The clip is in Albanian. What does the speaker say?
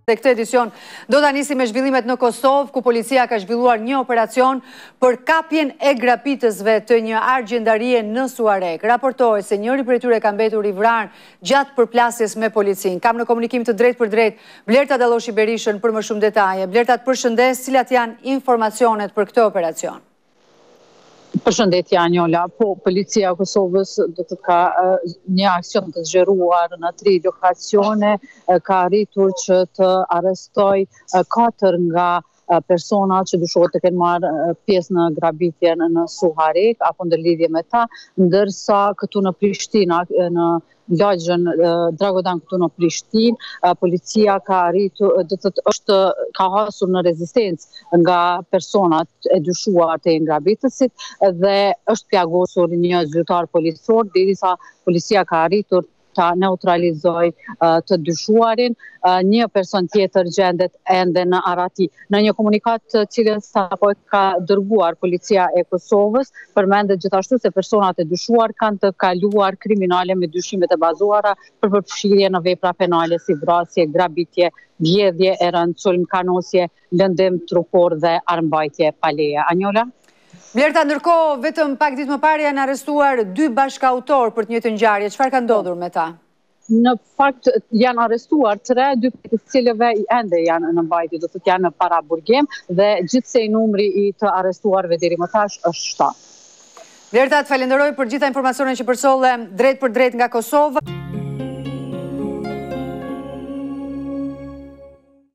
Dhe këtë edicion do të nisi me zhvillimet në Kosovë, ku policia ka zhvilluar një operacion për kapjen e grapitësve të një argjendarie në Suarek. Raportohet se njëri prej tyre ka mbetur i vrarë gjatë përplasjes me policin. Kam në komunikim të drejt për drejt Blerta Dalloshi Berishën për më shumë detaje. Blerta, të përshëndes, cilat janë informacionet për këtë operacion? Përshëndetje Anjola, policia e Kosovës do të ka një aksion të zgjeruar në 3 lokacione, ka arritur që të arrestoj 4 nga persona që dyshohet të kenë marrë pjesë në grabitjen në Suarek apo ndërlidhje me ta, ndërsa këtu në Prishtinë, në lagjën Dragodan këtu në Prishtinë, policia ka arritur, ka hasur në rezistencë nga personat e dyshuar të ngrabitësit dhe është plagosur një zyrtar policor, derisa policia ka arritur ta neutralizoj të dyshuarin. Një person tjetër gjendet ende në Arati. Në një komunikat të cilën sapo ka dërguar policia e Kosovës, përmendet gjithashtu se personat e dyshuar kanë të kaluar kriminale me dyshimet e bazuara për përfshirje në vepra penale si vrasje, grabitje, vjedhje e rënd, sulm, kanosje, lëndim trupor dhe armbajtje pa leje. Anjola? Blerta, ndërkohë, vetëm pak ditë më parë janë arrestuar 2 bashkautor për të njëjtën ngjarje. Çfarë ka ndodhur me ta? Në fakt janë arrestuar 3, 2 prej të cilëve ende janë në mbajtje, do të thotë janë para burgim dhe gjithsej numri i të arrestuarve deri më tash është 7. Blerta, të falenderoj për gjitha informacionet që përsolle drejt për drejt nga Kosova.